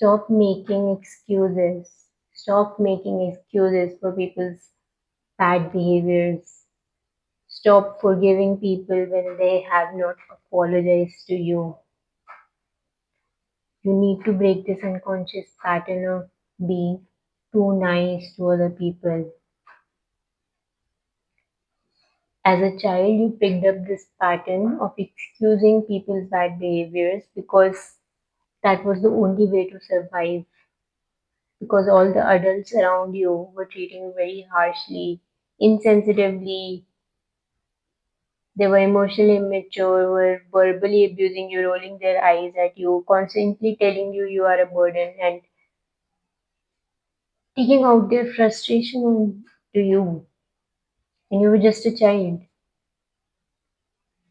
Stop making excuses. Stop making excuses for people's bad behaviors. Stop forgiving people when they have not apologized to you. You need to break this unconscious pattern of being too nice to other people. As a child, you picked up this pattern of excusing people's bad behaviors because that was the only way to survive. Because all the adults around you were treating you very harshly, insensitively. They were emotionally immature, were verbally abusing you, rolling their eyes at you, constantly telling you you are a burden, and taking out their frustration on to you. And you were just a child.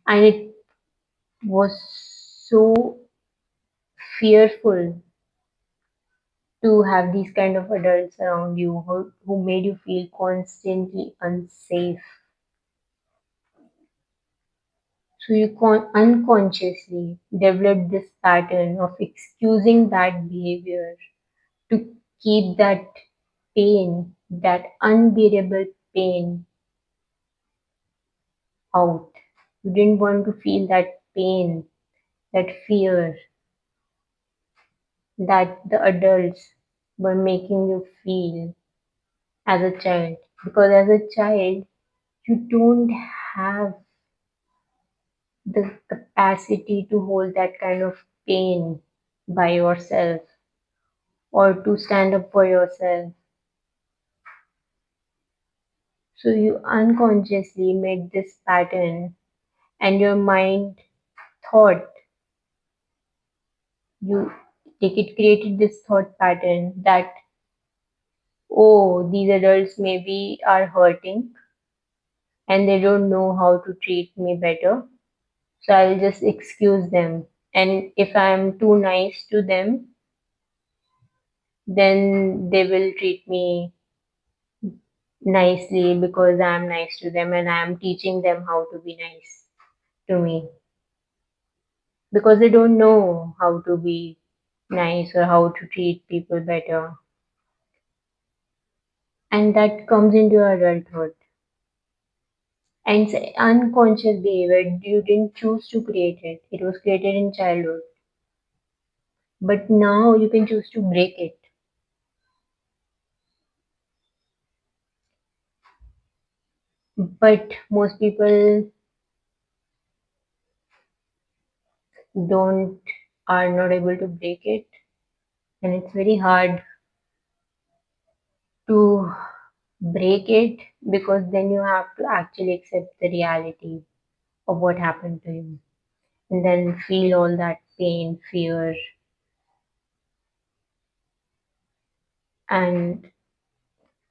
And it was so fearful to have these kind of adults around you who made you feel constantly unsafe. So you unconsciously developed this pattern of excusing bad behavior to keep that pain, that unbearable pain out. You didn't want to feel that pain, that fear that the adults were making you feel as a child. Because as a child, you don't have the capacity to hold that kind of pain by yourself or to stand up for yourself. So you unconsciously made this pattern, and your mind thought you it created this thought pattern that, oh, these adults maybe are hurting and they don't know how to treat me better. So I'll just excuse them. And if I'm too nice to them, then they will treat me nicely because I'm nice to them and I'm teaching them how to be nice to me because they don't know how to be nice or how to treat people better. And that comes into your adulthood. And it's unconscious behavior. You didn't choose to create it. It was created in childhood. But now you can choose to break it. But most people don't are not able to break it. And it's very hard to break it because then you have to actually accept the reality of what happened to you and then feel all that pain, fear, and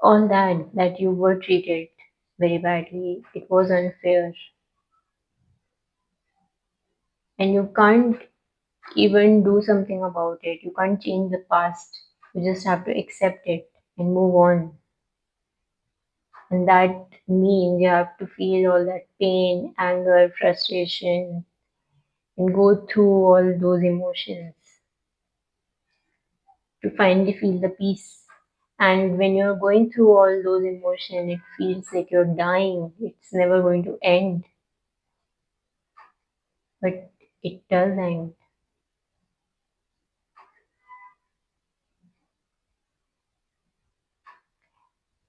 all that you were treated very badly. It was unfair, and you can't even do something about it. You can't change the past. You just have to accept it and move on. And that means you have to feel all that pain, anger, frustration, and go through all those emotions to finally feel the peace. And when you're going through all those emotions, it feels like you're dying. It's never going to end, but it does end.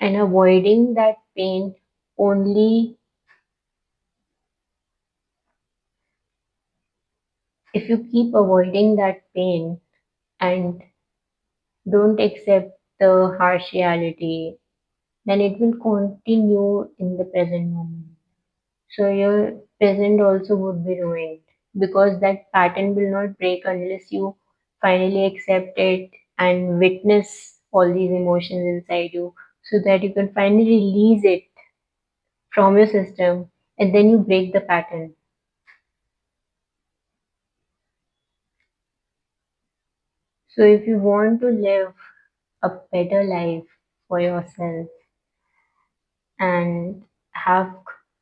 And avoiding that pain only, if you keep avoiding that pain and don't accept the harsh reality, then it will continue in the present moment. So your present also would be ruined because that pattern will not break unless you finally accept it and witness all these emotions inside you so that you can finally release it from your system and then you break the pattern. So if you want to live a better life for yourself and have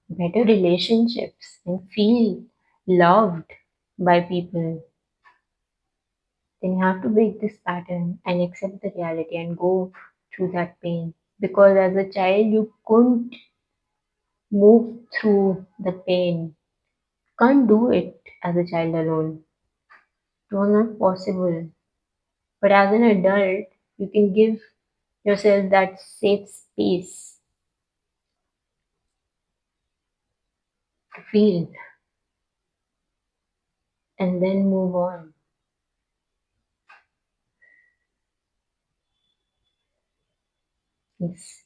better relationships and feel loved by people, then you have to break this pattern and accept the reality and go through that pain. Because as a child, you couldn't move through the pain. Can't do it as a child alone. It was not possible. But as an adult, you can give yourself that safe space to feel and then move on.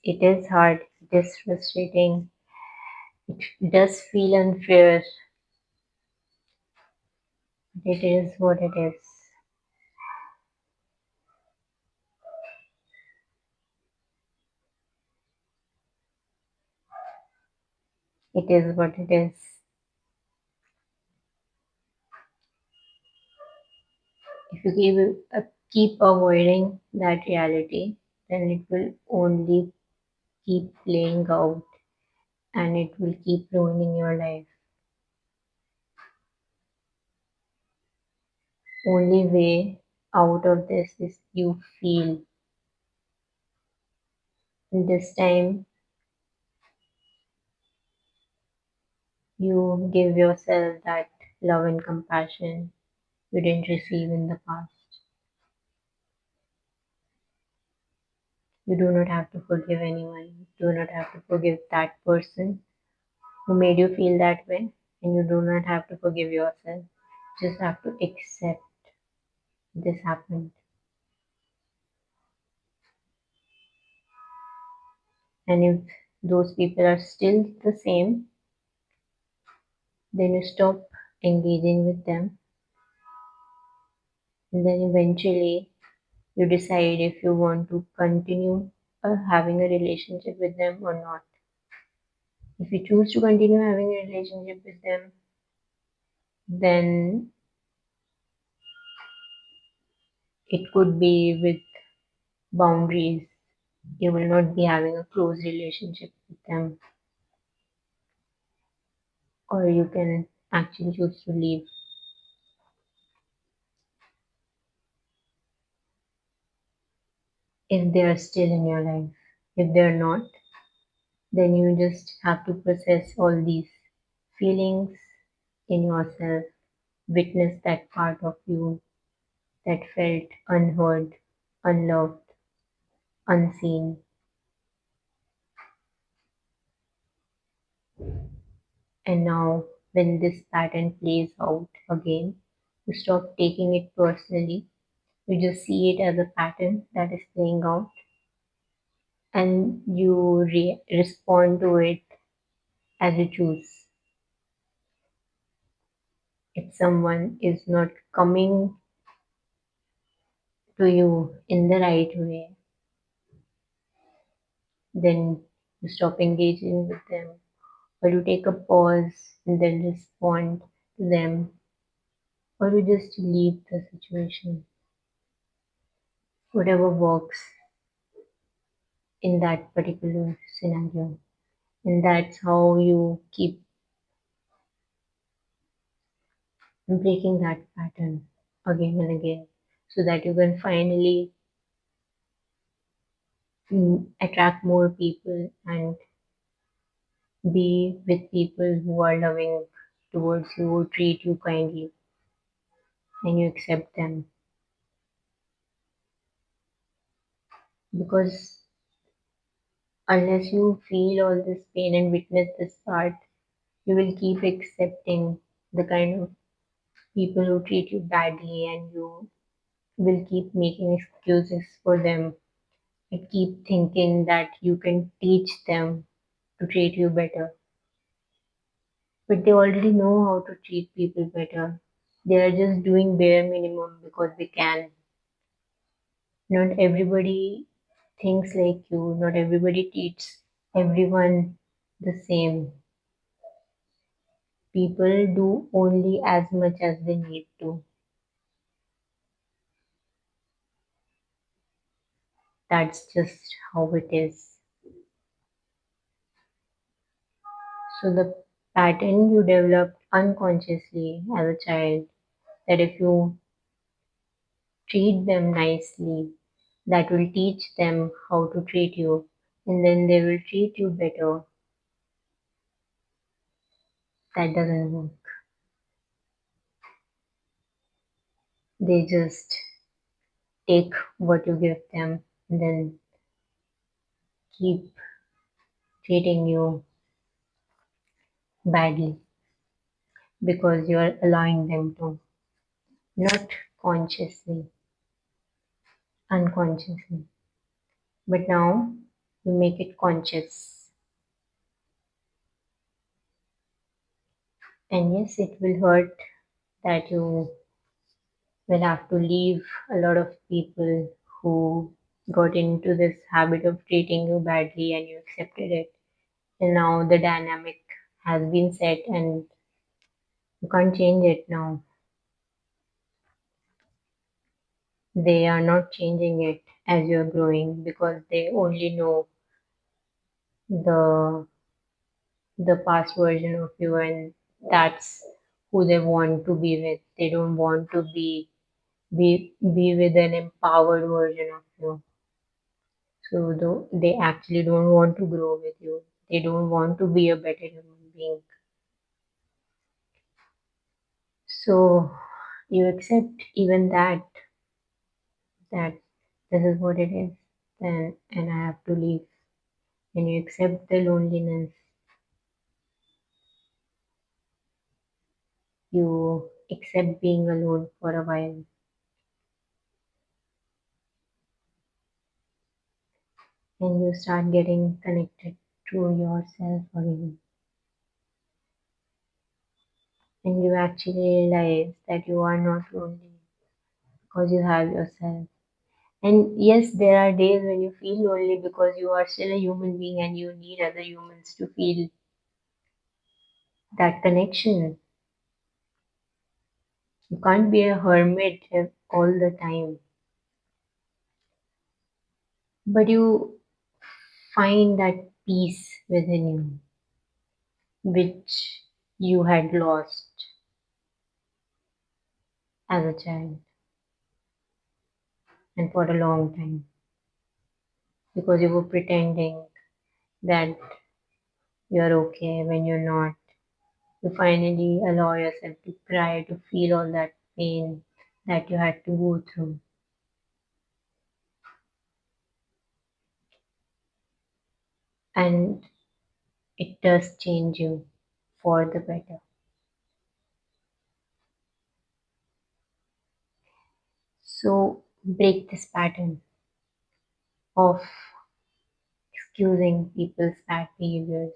It is hard, it is frustrating, it does feel unfair, but it is what it is. It is what it is. If you keep avoiding that reality, then it will only keep playing out and it will keep ruining your life. Only way out of this is you feel. And this time you give yourself that love and compassion you didn't receive in the past. You do not have to forgive anyone. You do not have to forgive that person who made you feel that way. And you do not have to forgive yourself. You just have to accept this happened. And if those people are still the same, then you stop engaging with them. And then eventually you decide if you want to continue having a relationship with them or not. If you choose to continue having a relationship with them, then it could be with boundaries. You will not be having a close relationship with them, or you can actually choose to leave. If they are still in your life. If they're not, then you just have to process all these feelings in yourself, witness that part of you that felt unheard, unloved, unseen. And now, when this pattern plays out again, you stop taking it personally. You just see it as a pattern that is playing out, and you respond to it as you choose. If someone is not coming to you in the right way, then you stop engaging with them, or you take a pause and then respond to them, or you just leave the situation. Whatever works in that particular scenario. And that's how you keep breaking that pattern again and again so that you can finally attract more people and be with people who are loving towards you, who treat you kindly, and you accept them. Because unless you feel all this pain and witness this part, you will keep accepting the kind of people who treat you badly, and you will keep making excuses for them and keep thinking that you can teach them to treat you better. But they already know how to treat people better. They are just doing bare minimum because they can. Not everybody thinks like you, not everybody treats everyone the same. People do only as much as they need to. That's just how it is. So the pattern you developed unconsciously as a child, that if you treat them nicely, that will teach them how to treat you, and then they will treat you better. That doesn't work. They just take what you give them and then keep treating you badly because you're allowing them to, not consciously, unconsciously. But now you make it conscious. And yes, it will hurt that you will have to leave a lot of people who got into this habit of treating you badly and you accepted it. And now the dynamic has been set and you can't change it now. They are not changing it as you're growing because they only know the the past version of you and that's who they want to be with. They don't want to be with an empowered version of you. So though they actually don't want to grow with you. They don't want to be a better human being. So you accept even that this is what it is, then and I have to leave. And you accept the loneliness. You accept being alone for a while. And you start getting connected to yourself again. And you actually realize that you are not lonely because you have yourself. And yes, there are days when you feel lonely because you are still a human being and you need other humans to feel that connection. You can't be a hermit all the time, but you find that peace within you, which you had lost as a child and for a long time because you were pretending that you're okay when you're not. You finally allow yourself to cry, to feel all that pain that you had to go through. And it does change you for the better. So break this pattern of excusing people's bad behaviors.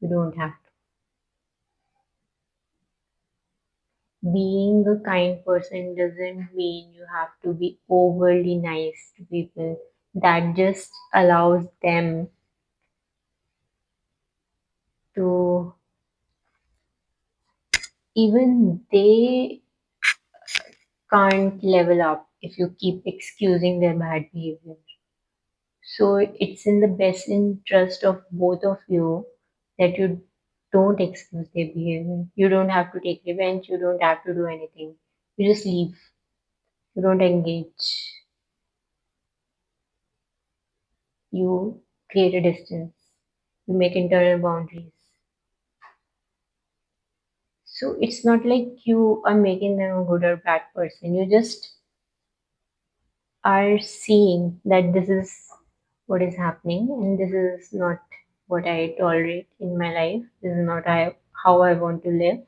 You don't have to. Being a kind person doesn't mean you have to be overly nice to people. That just allows them to, even they can't level up if you keep excusing their bad behavior. So it's in the best interest of both of you that you don't excuse their behavior. You don't have to take revenge, you don't have to do anything. You just leave. You don't engage. You create a distance. You make internal boundaries. So it's not like you are making them a good or bad person. You just are seeing that this is what is happening and this is not what I tolerate in my life. This is not how I want to live.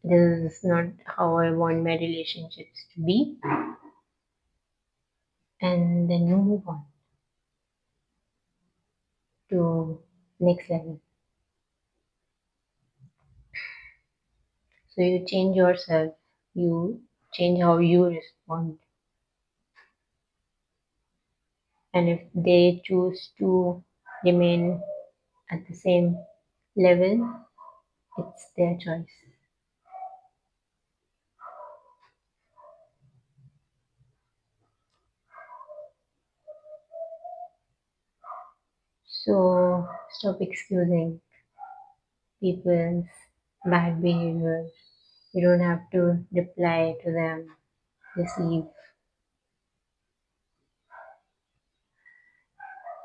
This is not how I want my relationships to be. And then you move on to next level. So you change yourself, you change how you respond. And if they choose to remain at the same level, it's their choice. So stop excusing people's bad behavior. You don't have to reply to them. Just leave.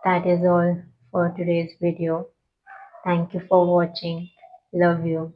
That is all for today's video. Thank you for watching. Love you.